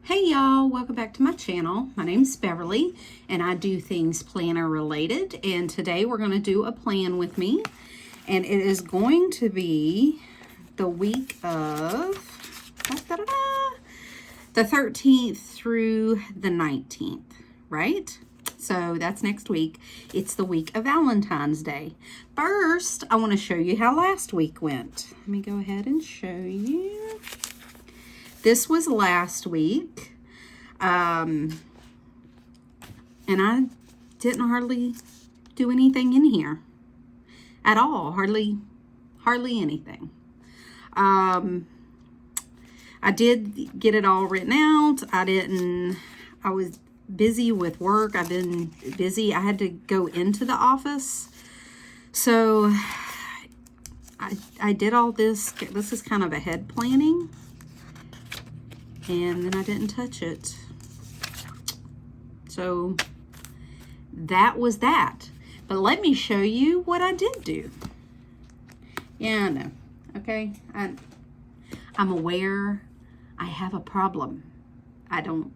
Hey y'all, welcome back to my channel. My name's Beverly and I do things planner related, and today we're going to do a plan with me, and it is going to be the week of the 13th through the 19th, right? So that's next week. It's the week of Valentine's Day. First, I want to show you how last week went. Let me go ahead and show you. This was last week, and I didn't hardly do anything in here at all, hardly anything. I did get it all written out. I was busy with work. I've been busy. I had to go into the office, so I did all this. This is kind of ahead planning. And then I didn't touch it. So that was that. But let me show you what I did do. Yeah, I know. Okay. I'm aware I have a problem. I don't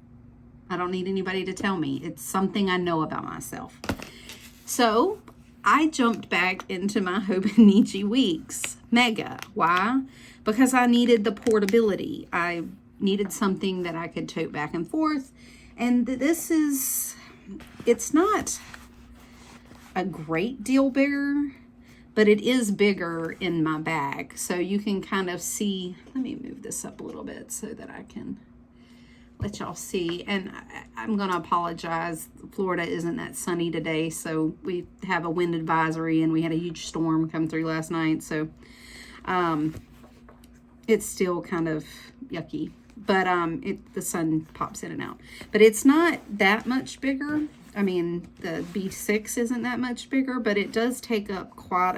need anybody to tell me. It's something I know about myself. So I jumped back into my Hobonichi Weeks Mega. Why? Because I needed the portability. I needed something that I could tote back and forth, and it's not a great deal bigger, but it is bigger in my bag, so you can kind of see. Let me move this up a little bit so that I can let y'all see. And I'm gonna apologize, Florida isn't that sunny today, so we have a wind advisory and we had a huge storm come through last night, so it's still kind of yucky. But the sun pops in and out. But it's not that much bigger. I mean, the B6 isn't that much bigger, but it does take up quite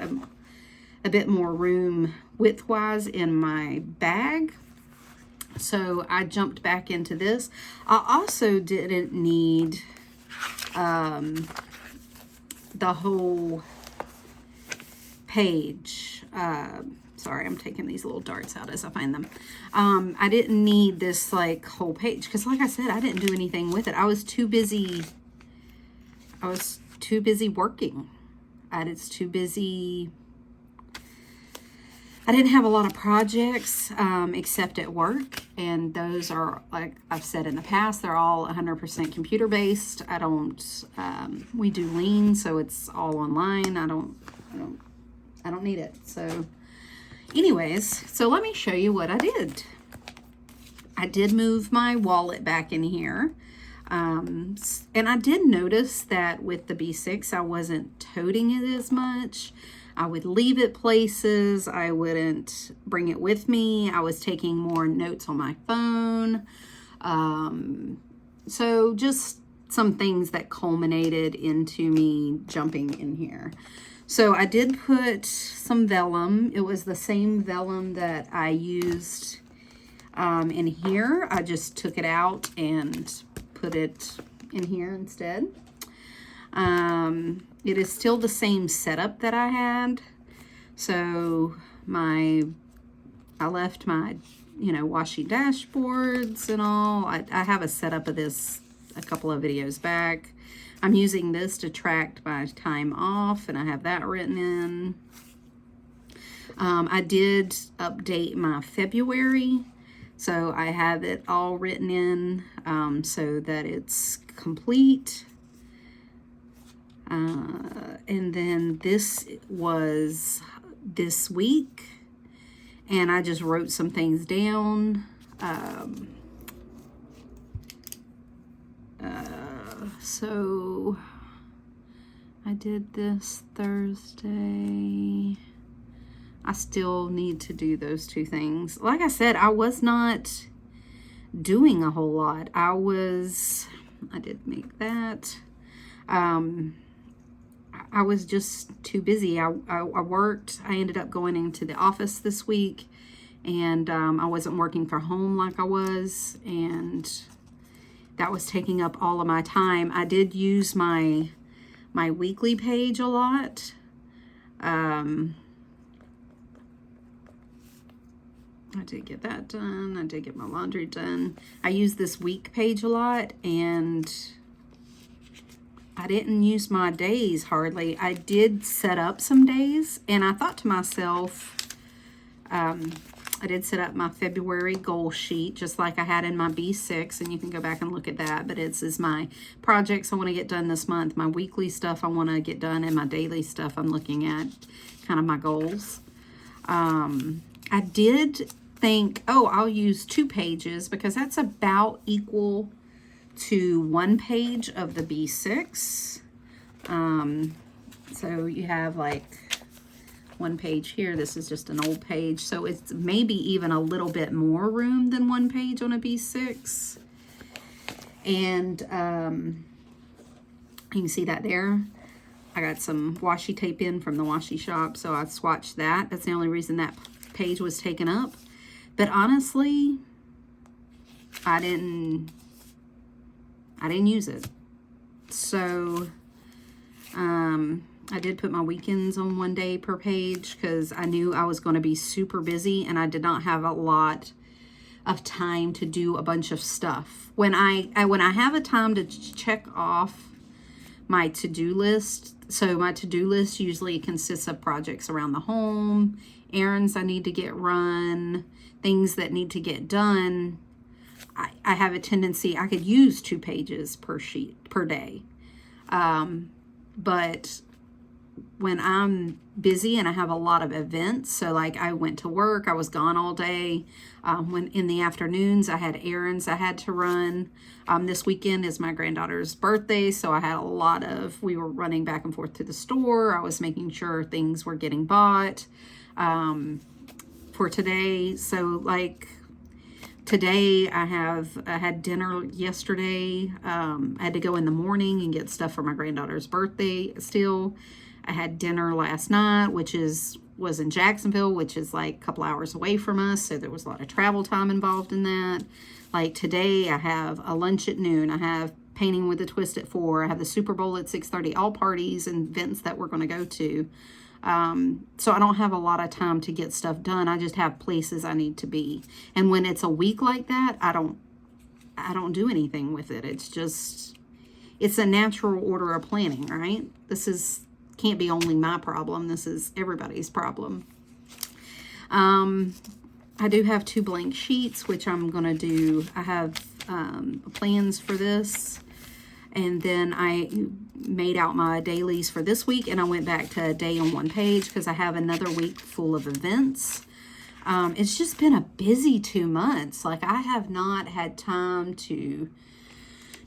a bit more room width-wise in my bag. So I jumped back into this. I also didn't need the whole page. Sorry, I'm taking these little darts out as I find them. I didn't need this like whole page because, like I said, I didn't do anything with it. I was too busy working. I was too busy. I didn't have a lot of projects except at work, and those are, like I've said in the past, they're all 100% computer based. I don't. We do lean, so it's all online. I don't need it. So. Anyways, so let me show you what I did. I did move my wallet back in here. And I did notice that with the B6, I wasn't toting it as much. I would leave it places. I wouldn't bring it with me. I was taking more notes on my phone. So just some things that culminated into me jumping in here. So I did put some vellum. It was the same vellum that I used in here. I just took it out and put it in here instead. It is still the same setup that I had. So I left my, washi dashboards and all. I have a setup of this a couple of videos back. I'm using this to track my time off, and I have that written in. I did update my February, so I have it all written in so that it's complete. And then this was this week, and I just wrote some things down. So I did this Thursday. I still need to do those two things. Like I said, I was not doing a whole lot. I did make that. I was just too busy. I worked. I ended up going into the office this week, and I wasn't working from home like I was, and that was taking up all of my time. I did use my weekly page a lot. I did get that done. I did get my laundry done. I use this week page a lot, and I didn't use my days hardly. I did set up some days, and I thought to myself, I did set up my February goal sheet just like I had in my B6, and you can go back and look at that. But it's my projects I want to get done this month, my weekly stuff I want to get done, and my daily stuff I'm looking at, kind of my goals. I did think, oh, I'll use 2 pages because that's about equal to 1 page of the B6. So you have like 1 page here. This is just an old page. So it's maybe even a little bit more room than 1 page on a B6. And you can see that there. I got some washi tape in from the washi shop, so I swatched that. That's the only reason that page was taken up. But honestly, I didn't use it. So I did put my weekends on 1 day per page because I knew I was going to be super busy and I did not have a lot of time to do a bunch of stuff. When I have a time to check off my to-do list, so my to-do list usually consists of projects around the home, errands I need to get run, things that need to get done. I have a tendency, I could use 2 pages per sheet per day. But when I'm busy and I have a lot of events, so like I went to work, I was gone all day. When in the afternoons, I had errands I had to run. This weekend is my granddaughter's birthday, so I had we were running back and forth to the store. I was making sure things were getting bought for today. So like today I had dinner yesterday. I had to go in the morning and get stuff for my granddaughter's birthday still. I had dinner last night, which was in Jacksonville, which is like a couple hours away from us. So there was a lot of travel time involved in that. Like today I have a lunch at noon. I have painting with a twist at 4. I have the Super Bowl at 6:30, all parties and events that we're going to go to. So I don't have a lot of time to get stuff done. I just have places I need to be. And when it's a week like that, I don't do anything with it. It's a natural order of planning, right? Can't be only my problem. This is everybody's problem. I do have 2 blank sheets, which I'm going to do. I have plans for this. And then I made out my dailies for this week, and I went back to a day on 1 page because I have another week full of events. It's just been a busy 2 months. Like I have not had time to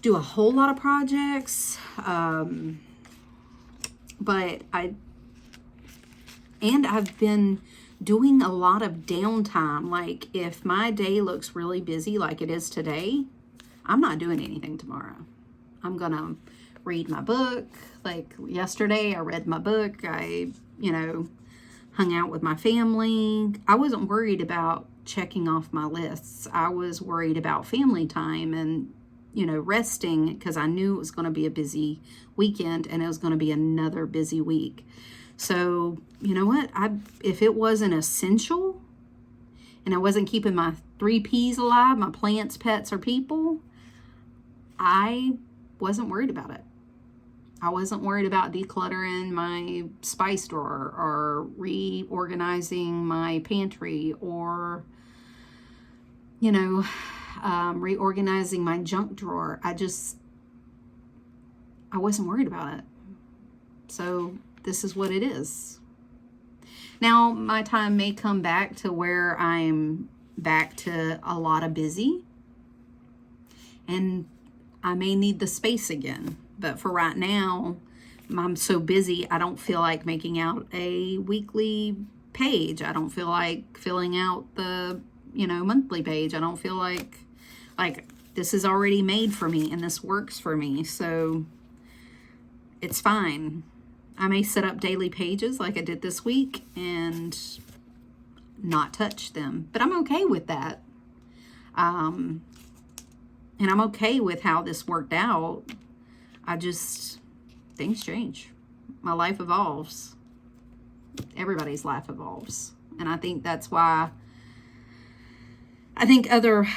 do a whole lot of projects. But I've been doing a lot of downtime. Like if my day looks really busy like it is today, I'm not doing anything tomorrow. I'm going to read my book. Like yesterday, I read my book. I, hung out with my family. I wasn't worried about checking off my lists. I was worried about family time and resting because I knew it was going to be a busy weekend and it was going to be another busy week. So, you know what? If it wasn't essential and I wasn't keeping my 3 Ps alive, my plants, pets, or people, I wasn't worried about it. I wasn't worried about decluttering my spice drawer or reorganizing my pantry or, reorganizing my junk drawer. I wasn't worried about it. So this is what it is. Now my time may come back to where I'm back to a lot of busy and I may need the space again. But for right now, I'm so busy, I don't feel like making out a weekly page. I don't feel like filling out the, monthly page. I don't feel like this is already made for me and this works for me. So it's fine. I may set up daily pages like I did this week and not touch them. But I'm okay with that. And I'm okay with how this worked out. Things change. My life evolves. Everybody's life evolves. And I think that's why I think other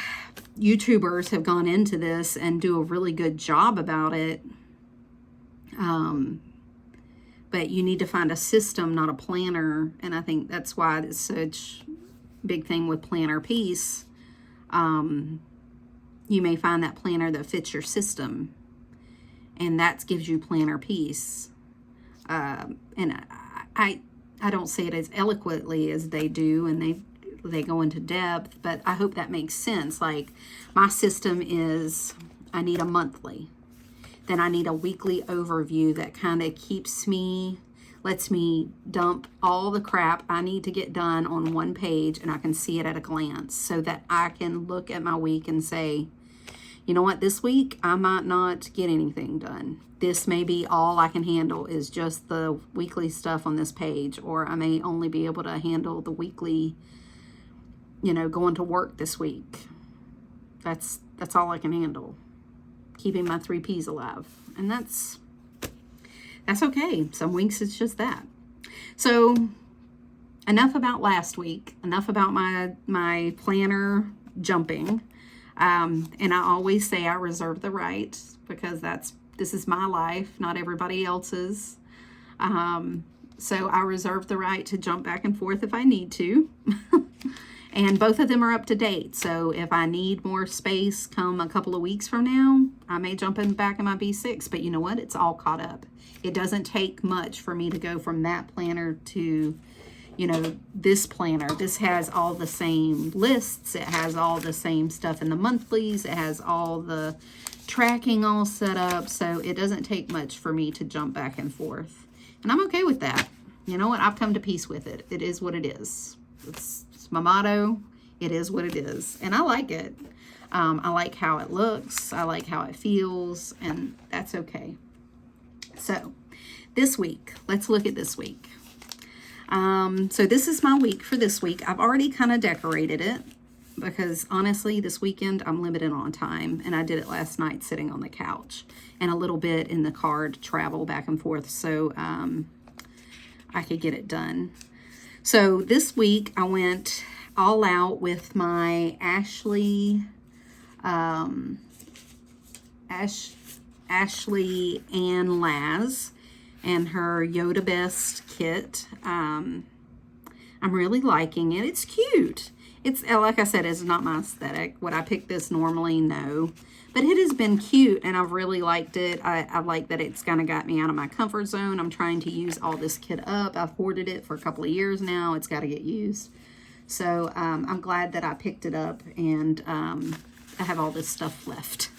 YouTubers have gone into this and do a really good job about it. But you need to find a system, not a planner. And I think that's why it's such a big thing with Planner Peace. You may find that planner that fits your system, and that gives you Planner Peace. And I don't say it as eloquently as they do, and they go into depth, but I hope that makes sense. Like, my system is, I need a monthly. Then I need a weekly overview that kind of lets me dump all the crap I need to get done on one page, and I can see it at a glance, so that I can look at my week and say, you know what, this week I might not get anything done. This may be all I can handle is just the weekly stuff on this page, or I may only be able to handle the weekly, going to work this week. That's all I can handle. Keeping my 3 P's alive. And that's okay. Some weeks it's just that. So enough about last week. Enough about my planner jumping. And I always say I reserve the right, because this is my life, not everybody else's. So I reserve the right to jump back and forth if I need to. And both of them are up to date. So if I need more space come a couple of weeks from now, I may jump back in my B6. But you know what? It's all caught up. It doesn't take much for me to go from that planner to, this planner. This has all the same lists. It has all the same stuff in the monthlies. It has all the tracking all set up. So it doesn't take much for me to jump back and forth. And I'm okay with that. You know what? I've come to peace with it. It is what it is. It's my motto. It is what it is. And I like it. I like how it looks. I like how it feels. And that's okay. So this week, let's look at this week. So this is my week for this week. I've already kind of decorated it, because honestly, this weekend I'm limited on time. And I did it last night sitting on the couch, and a little bit in the car to travel back and forth, so I could get it done. So this week I went all out with my Ashley Ann Laz and her Yoda Best kit. I'm really liking it. It's cute. It's, like I said, it's not my aesthetic. Would I pick this normally? No. But it has been cute, and I've really liked it. I like that it's kind of got me out of my comfort zone. I'm trying to use all this kit up. I've hoarded it for a couple of years now. It's got to get used. So I'm glad that I picked it up, and I have all this stuff left.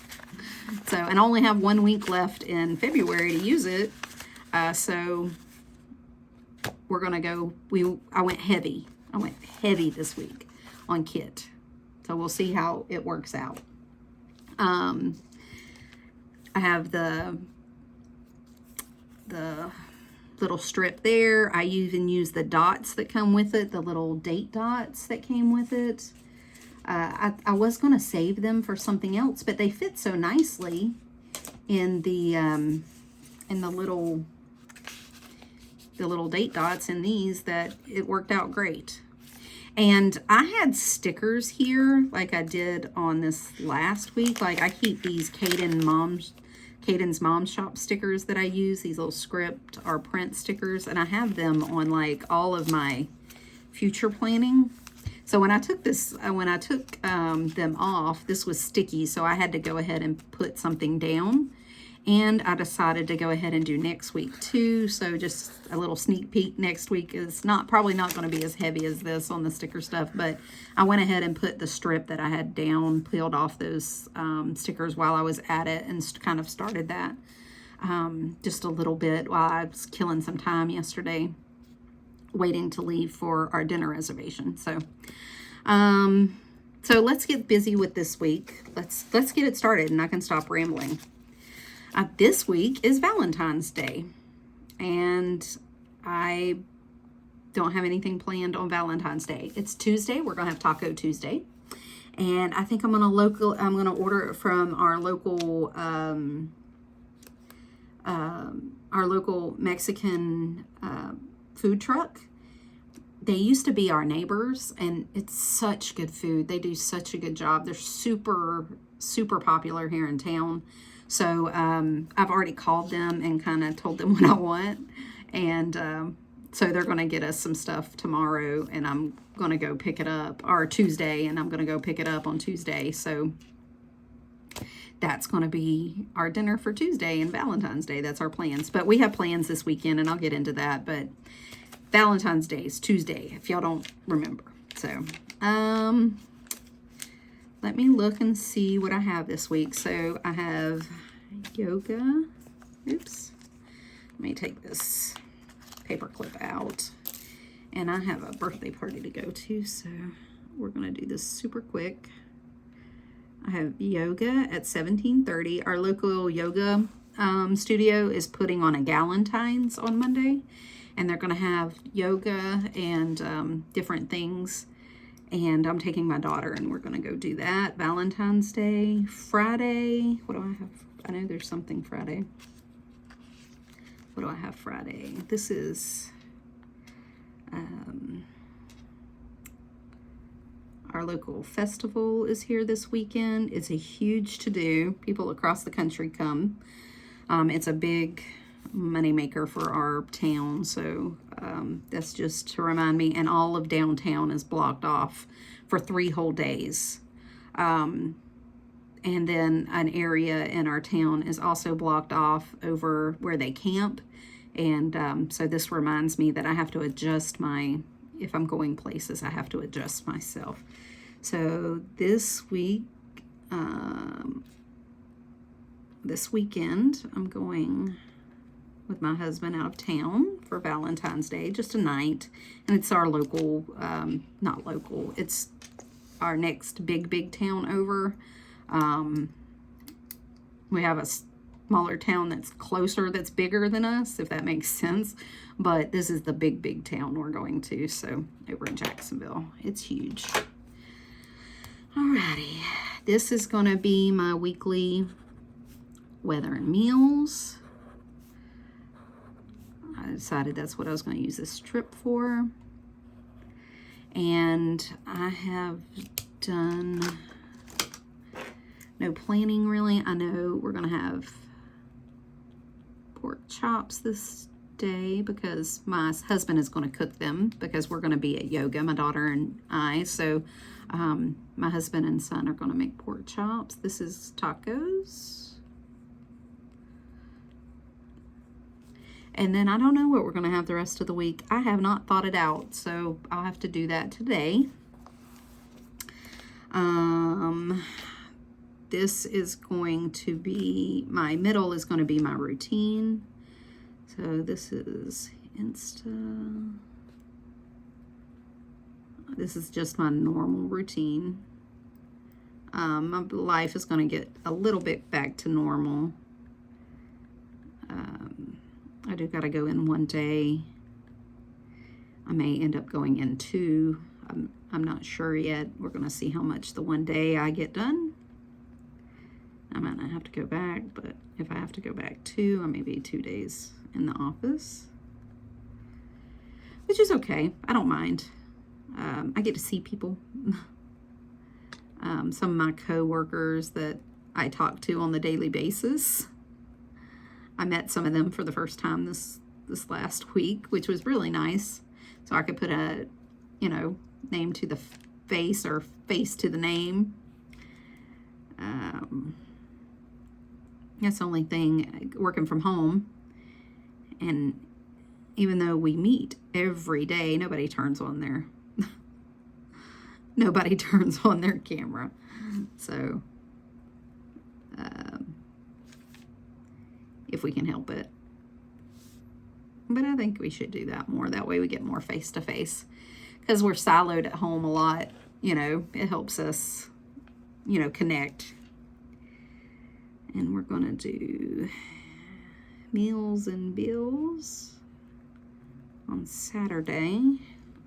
So, and I only have 1 week left in February to use it. So we're going to go, I went heavy. I went heavy this week on kit. So we'll see how it works out. I have the little strip there. I even use the dots that come with it, the little date dots that came with it. I was going to save them for something else, but they fit so nicely in the little date dots in these that it worked out great. And I had stickers here like I did on this last week. Like, I keep these Kaidens Mom Shop stickers that I use, these little script or print stickers, and I have them on like all of my future planning. So when I took them off, this was sticky, so I had to go ahead and put something down. And I decided to go ahead and do next week too. So just a little sneak peek. Next week is probably not going to be as heavy as this on the sticker stuff, but I went ahead and put the strip that I had down, peeled off those stickers while I was at it, and kind of started that just a little bit while I was killing some time yesterday, waiting to leave for our dinner reservation. So let's get busy with this week. Let's get it started, and I can stop rambling. This week is Valentine's Day, and I don't have anything planned on Valentine's Day. It's Tuesday. We're gonna have Taco Tuesday, and I think I'm gonna order it from our local Mexican food truck. they used to be our neighbors, and it's such good food. They do such a good job. They're super, super popular here in town. So I've already called them and kind of told them what I want. And so they're going to get us some stuff tomorrow, and I'm going to go pick it up, or Tuesday, and I'm going to go pick it up on Tuesday. So that's going to be our dinner for Tuesday and Valentine's Day. That's our plans. But we have plans this weekend, and I'll get into that. But Valentine's Day is Tuesday, if y'all don't remember. So, let me look and see what I have this week. So, I have yoga. Oops. Let me take this paper clip out. And I have a birthday party to go to, so we're going to do this super quick. I have yoga at 17:30. Our local yoga studio is putting on a Galentine's on Monday. And they're going to have yoga and different things. And I'm taking my daughter, and we're going to go do that. Valentine's Day, Friday. What do I have? I know there's something Friday. What do I have Friday? This is our local festival is here this weekend. It's a huge to-do. People across the country come. It's a big moneymaker for our town, so that's just to remind me. And all of downtown is blocked off for 3 whole days, and then an area in our town is also blocked off over where they camp. And so this reminds me that I have to adjust if I'm going places, I have to adjust myself. So this weekend I'm going with my husband out of town for Valentine's Day, just a night. And it's our local, not local, it's our next big town over. We have a smaller town that's closer, that's bigger than us, if that makes sense. But this is the big town we're going to, so over in Jacksonville. It's huge. Alrighty, this is going to be my weekly weather and meals. I decided that's what I was going to use this strip for. And I have done no planning really. I know we're going to have pork chops this day because my husband is going to cook them because we're going to be at yoga, my daughter and I. So my husband and son are going to make pork chops. This is tacos. And then I don't know what we're going to have the rest of the week. I have not thought it out, so I'll have to do that today. This is going to be, my middle is going to be my routine. So this is Insta. This is just my normal routine. My life is going to get a little bit back to normal. I do got to go in one day. I may end up going in 2. I'm not sure yet. We're going to see how much the one day I get done. I might not have to go back, but if I have to go back 2, I may be 2 days in the office, which is okay. I don't mind. I get to see people. Some of my co-workers that I talk to on the daily basis. I met some of them for the first time this last week, which was really nice. So I could put a, name to the face or face to the name. That's the only thing, working from home. And even though we meet every day, nobody turns on their camera. So if we can help it. But I think we should do that more. That way we get more face-to-face. Because we're siloed at home a lot. It helps us, connect. And we're going to do meals and bills on Saturday.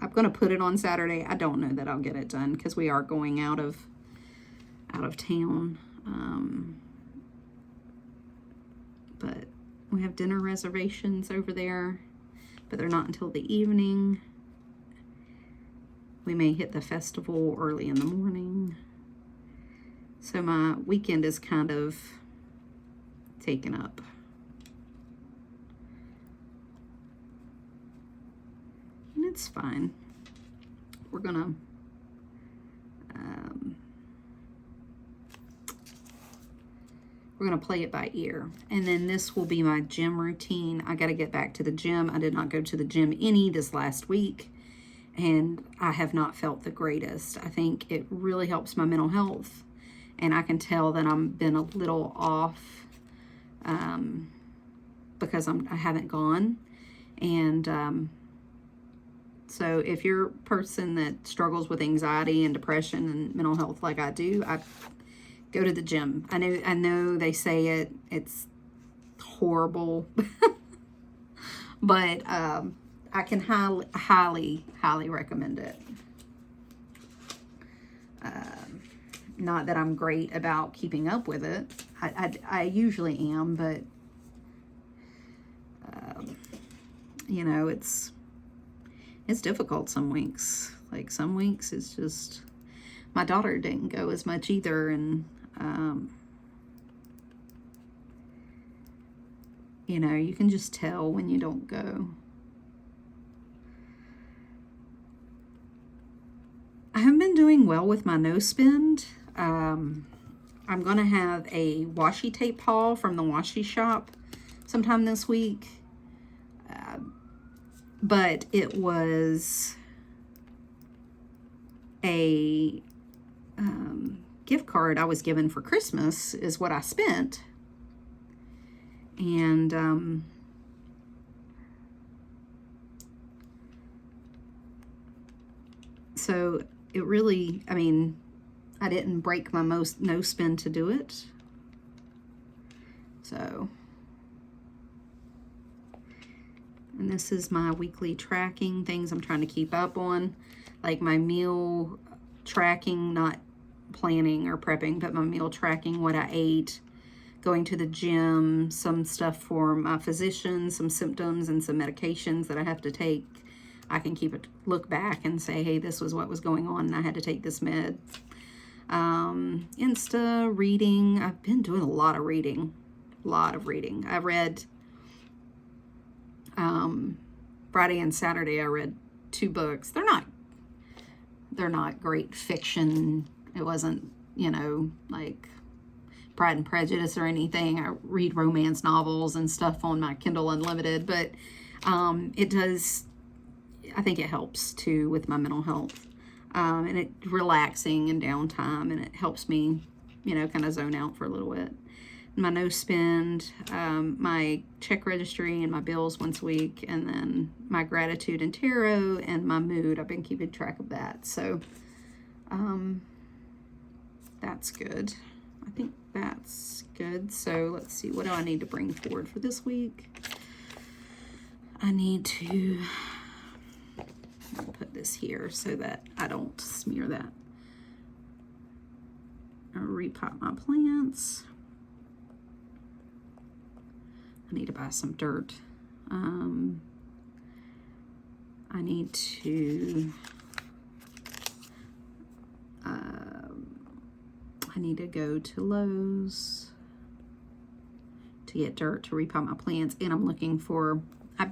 I'm going to put it on Saturday. I don't know that I'll get it done because we are going out of town. But we have dinner reservations over there, but they're not until the evening. we may hit the festival early in the morning. So my weekend is kind of taken up. And it's fine. We're gonna play it by ear. And then this will be my gym routine. I got to get back to the gym. I did not go to the gym any this last week, and I have not felt the greatest. I think it really helps my mental health, and I can tell that I've been a little off because I haven't gone. And so if you're a person that struggles with anxiety and depression and mental health like I do, go to the gym. I know they say it's horrible, but I can highly recommend it. Not that I'm great about keeping up with it. I usually am, but you know, it's difficult some weeks. Like some weeks it's just, my daughter didn't go as much either, and you know, you can just tell when you don't go. I have been doing well with my no spend. I'm going to have a washi tape haul from the washi shop sometime this week. But it was a gift card I was given for Christmas is what I spent. And so it really, I mean, I didn't break my no spend to do it. So, and this is my weekly tracking, things I'm trying to keep up on, like my meal tracking, not planning or prepping, but my meal tracking, what I ate, going to the gym, some stuff for my physician, some symptoms and some medications that I have to take. I can look back and say, hey, this was what was going on and I had to take this med. Insta reading. I've been doing a lot of reading. I read Friday and Saturday. I read 2 books. They're not great fiction. It wasn't, you know, like Pride and Prejudice or anything. I read romance novels and stuff on my Kindle Unlimited, but it does, I think it helps too with my mental health. And it's relaxing and downtime, and it helps me, you know, kind of zone out for a little bit. My no spend, my check registry and my bills once a week, and then my gratitude and tarot and my mood. I've been keeping track of that. So that's good. I think that's good. So let's see, what do I need to bring forward for this week? I need to put this here so that I don't smear that. I'll repot my plants. I need to buy some dirt. I need to go to Lowe's to get dirt to repot my plants, and I'm looking for, I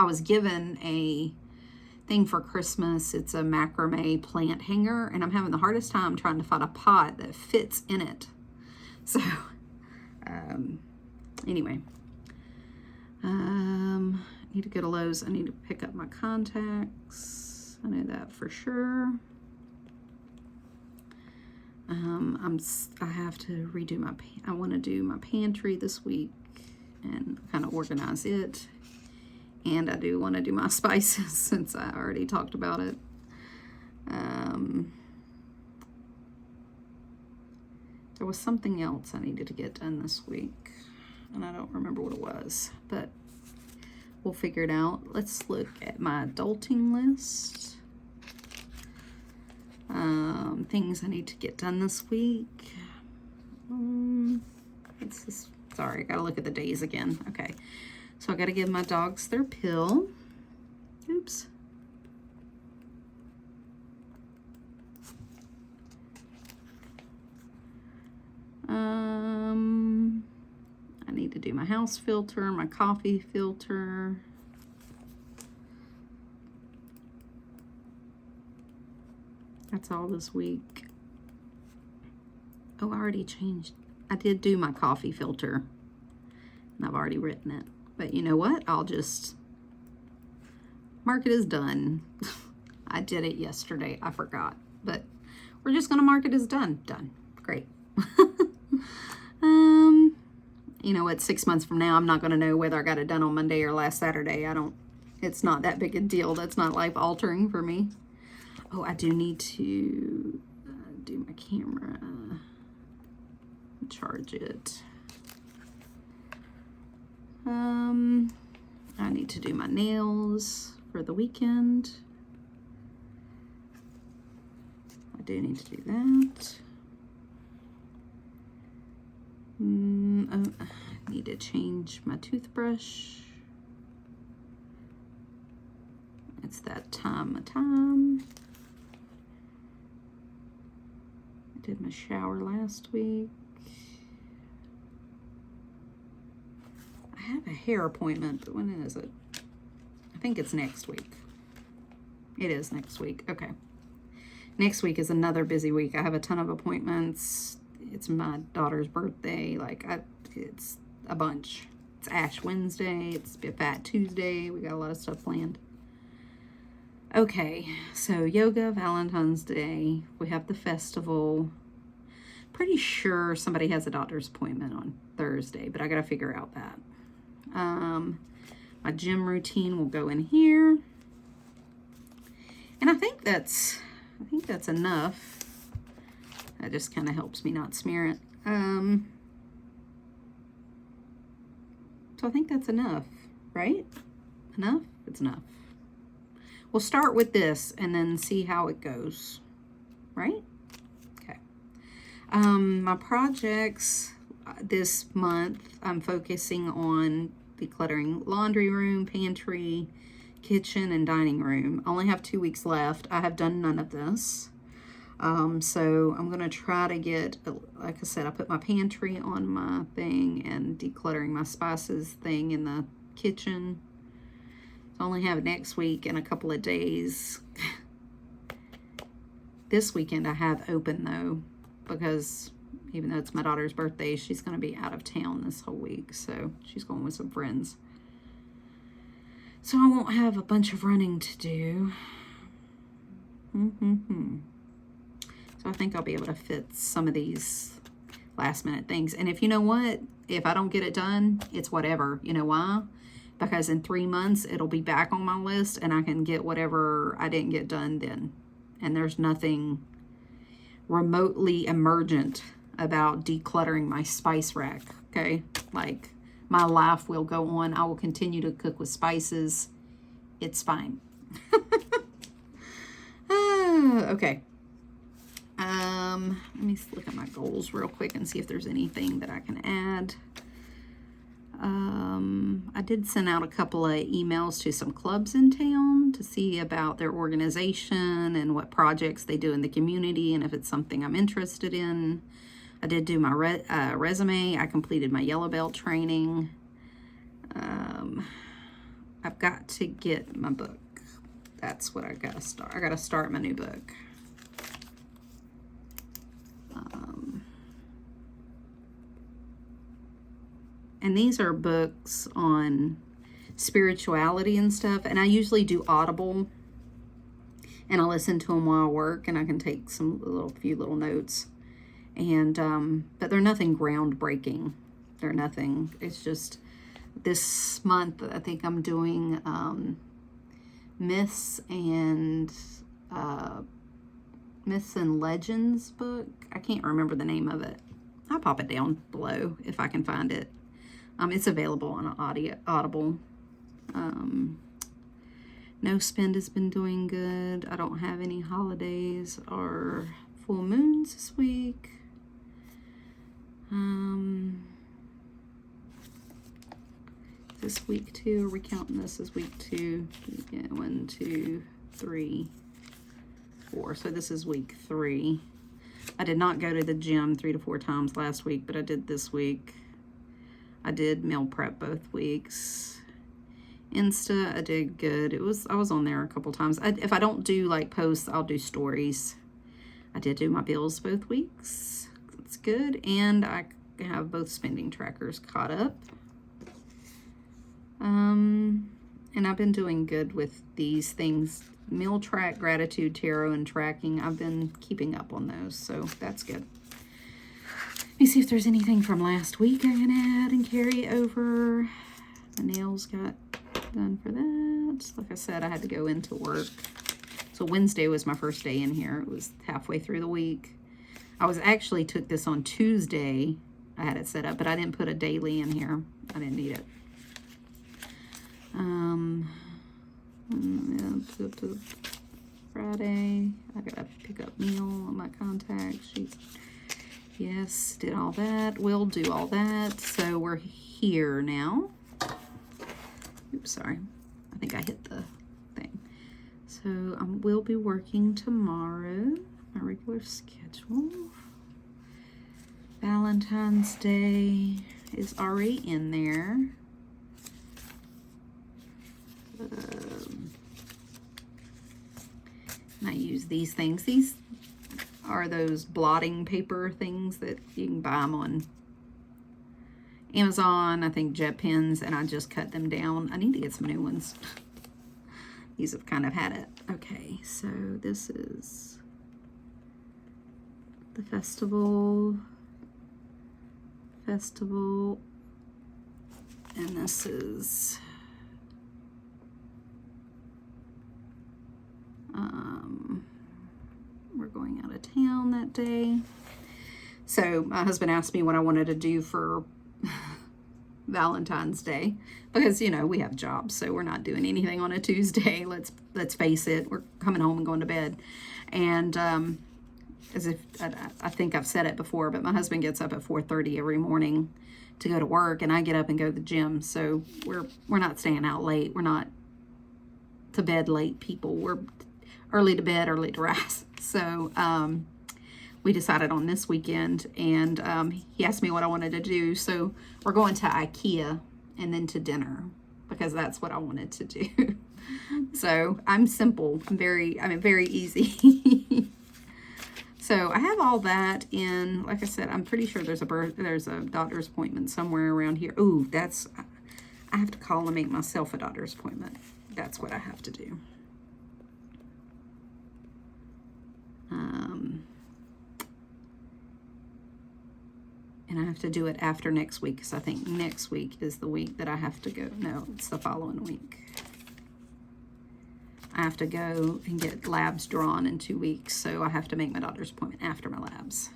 was given a thing for Christmas. It's a macrame plant hanger, and I'm having the hardest time trying to find a pot that fits in it. So anyway, I need to go to Lowe's. I need to pick up my contacts. I know that for sure. I have to redo I want to do my pantry this week and kind of organize it. And I do want to do my spices since I already talked about it. There was something else I needed to get done this week, and I don't remember what it was, but we'll figure it out. Let's look at my adulting list. Things I need to get done this week. Sorry, I gotta look at the days again. Okay, so I gotta give my dogs their pill. Oops. need to do my house filter, my coffee filter. That's all this week. Oh, I already changed. I did do my coffee filter, and I've already written it. But you know what? I'll just mark it as done. I did it yesterday. I forgot. But we're just going to mark it as done. Done. Great. You know what? 6 months from now, I'm not going to know whether I got it done on Monday or last Saturday. It's not that big a deal. That's not life altering for me. Oh, I do need to do my camera. Charge it. I need to do my nails for the weekend. I do need to do that. I need to change my toothbrush. It's that time of time. I did my shower last week. I have a hair appointment, but when is it? I think it's next week. It is next week. Okay. Next week is another busy week. I have a ton of appointments. It's my daughter's birthday. It's a bunch. It's Ash Wednesday. It's Fat Tuesday. We got a lot of stuff planned. Okay, so yoga, Valentine's Day. We have the festival. Pretty sure somebody has a doctor's appointment on Thursday, but I gotta figure out that. My gym routine will go in here. And I think that's enough. That just kind of helps me not smear it. So I think that's enough, right? Enough? It's enough. We'll start with this and then see how it goes, right? Okay. My projects this month, I'm focusing on decluttering laundry room, pantry, kitchen, and dining room. I only have 2 weeks left. I have done none of this. So I'm going to try to get, like I said, I put my pantry on my thing and decluttering my spices thing in the kitchen. I only have next week and a couple of days. This weekend I have open though, because even though it's my daughter's birthday, she's going to be out of town this whole week. So she's going with some friends. So I won't have a bunch of running to do. So I think I'll be able to fit some of these last minute things. And if you know what, if I don't get it done, it's whatever. You know why? Because in 3 months, it'll be back on my list and I can get whatever I didn't get done then. And there's nothing remotely emergent about decluttering my spice rack, okay? Like, my life will go on. I will continue to cook with spices. It's fine. Okay. Let me look at my goals real quick and see if there's anything that I can add. I did send out a couple of emails to some clubs in town to see about their organization and what projects they do in the community and if it's something I'm interested in. I did do my resume. I completed my yellow belt training. I've got to get my book. That's what I gotta start. I gotta start my new book. And these are books on spirituality and stuff. And I usually do Audible. And I listen to them while I work. And I can take some few little notes. And, but they're nothing groundbreaking. They're nothing. It's just this month, I think I'm doing Myths and Legends book. I can't remember the name of it. I'll pop it down below if I can find it. It's available on Audible. No Spend has been doing good. I don't have any holidays or full moons this week. This week 2, are we counting this as week 2? Yeah, 1, 2, 3, 4. So this is week 3. I did not go to the gym 3 to 4 times last week, but I did this week. I did meal prep both weeks. Insta, I did good. I was on there a couple times. If I don't do like posts, I'll do stories. I did do my bills both weeks. That's good. And I have both spending trackers caught up. And I've been doing good with these things. Meal track, gratitude, tarot, and tracking. I've been keeping up on those, so that's good. Let me see if there's anything from last week I can add and carry over. The nails got done for that. Like I said, I had to go into work. So Wednesday was my first day in here. It was halfway through the week. I was actually took this on Tuesday. I had it set up, but I didn't put a daily in here. I didn't need it. Friday, I gotta pick up meal on my contact sheets. Yes, did all that. We'll do all that. So we're here now. Oops, sorry. I think I hit the thing. So I will be working tomorrow, my regular schedule. Valentine's Day is already in there. And I use these things. These are those blotting paper things that you can buy them on Amazon, I think jet pens, and I just cut them down. I need to get some new ones. These have kind of had it. Okay, so this is the festival, and this is we're going out of town that day. So my husband asked me what I wanted to do for Valentine's Day, because you know we have jobs, so we're not doing anything on a Tuesday. Let's face it, we're coming home and going to bed. And as if I think I've said it before, but my husband gets up at 4:30 every morning to go to work, and I get up and go to the gym. So we're not staying out late. We're not to bed late people. We're early to bed, early to rise. So we decided on this weekend, and he asked me what I wanted to do. So we're going to IKEA and then to dinner, because that's what I wanted to do. So I'm simple. I'm very easy. So I have all that in. Like I said, I'm pretty sure there's a doctor's appointment somewhere around here. Ooh, I have to call and make myself a doctor's appointment. That's what I have to do. And I have to do it after next week, because I think next week is the week that I have to go. No, it's the following week. I have to go and get labs drawn in 2 weeks, so I have to make my doctor's appointment after my labs.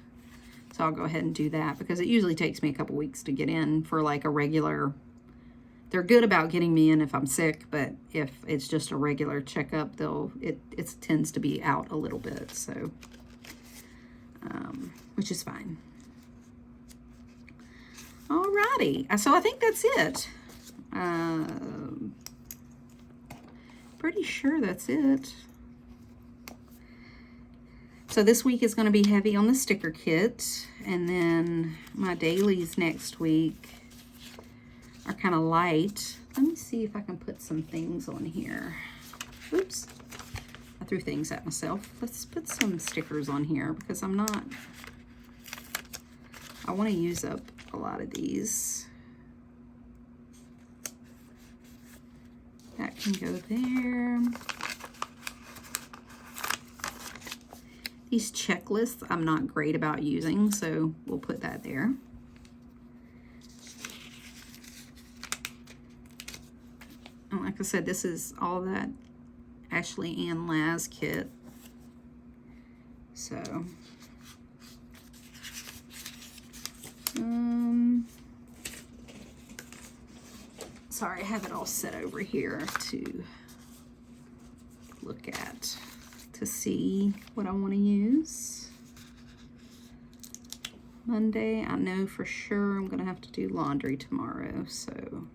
So I'll go ahead and do that, because it usually takes me a couple weeks to get in for like a regular. They're good about getting me in if I'm sick, but if it's just a regular checkup, it tends to be out a little bit, so which is fine. Alrighty, so I think that's it. Pretty sure that's it. So this week is going to be heavy on the sticker kit, and then my dailies next week are kind of light. Let me see if I can put some things on here. Oops, I threw things at myself. Let's put some stickers on here, because I want to use up a lot of these. That can go there. These checklists I'm not great about using, so we'll put that there. And like I said, this is all that Ashley Ann Laz kit. So sorry, I have it all set over here to look at, to see what I want to use. Monday, I know for sure I'm going to have to do laundry tomorrow, so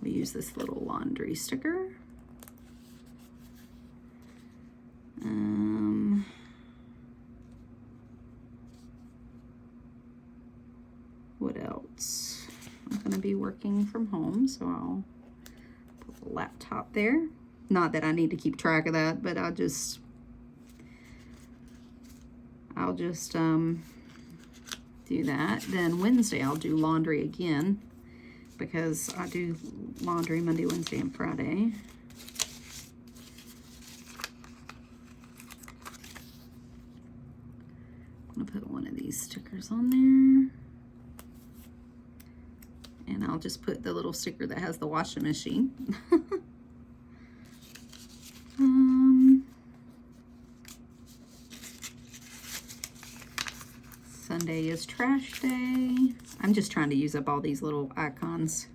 we'll use this little laundry sticker. What else? I'm going to be working from home, so I'll put the laptop there. Not that I need to keep track of that, but I'll just do that. Then Wednesday I'll do laundry again, because I do laundry Monday, Wednesday, and Friday. I'm gonna put one of these stickers on there. And I'll just put the little sticker that has the washing machine. Sunday is trash day. I'm just trying to use up all these little icons.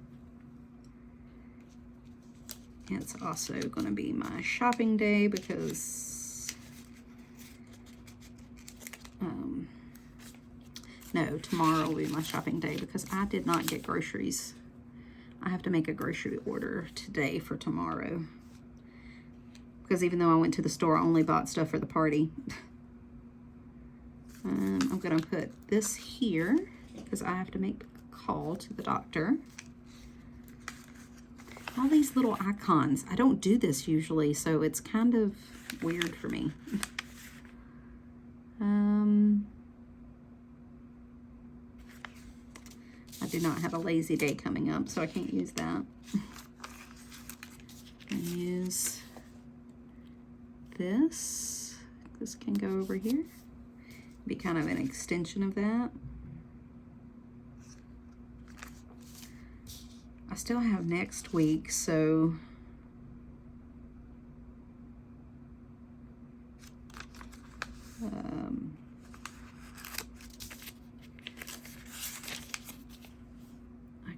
It's also going to be my shopping day because no, tomorrow will be my shopping day because I did not get groceries. I have to make a grocery order today for tomorrow. Because even though I went to the store, I only bought stuff for the party. I'm going to put this here because I have to make a call to the doctor. All these little icons. I don't do this usually, so it's kind of weird for me. I do not have a lazy day coming up, so I can't use that. I use this. This can go over here. Be kind of an extension of that. I still have next week, so I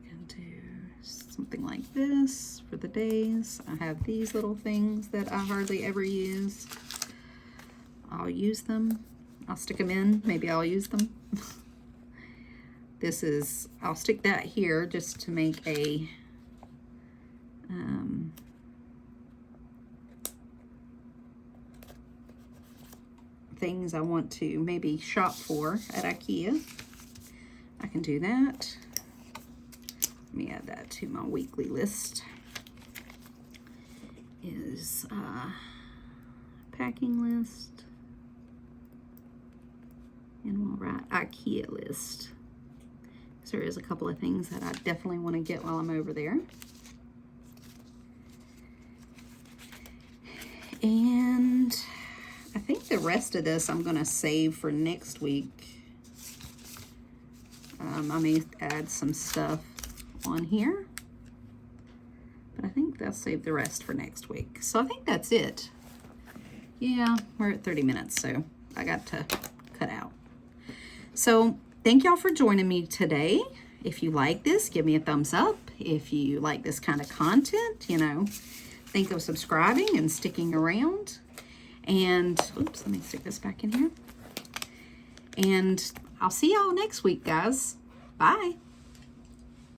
can do something like this for the days. I have these little things that I hardly ever use. I'll use them. I'll stick them in. Maybe I'll use them. This is, I'll stick that here just to make a things I want to maybe shop for at IKEA. I can do that. Let me add that to my weekly list. Is packing list. And we'll write IKEA list. So there is a couple of things that I definitely want to get while I'm over there. And I think the rest of this I'm going to save for next week. I may add some stuff on here. But I think I'll save the rest for next week. So I think that's it. Yeah, we're at 30 minutes, so I got to cut out. So thank y'all for joining me today. If you like this, give me a thumbs up. If you like this kind of content, you know, think of subscribing and sticking around. And, oops, let me stick this back in here. And I'll see y'all next week, guys. Bye.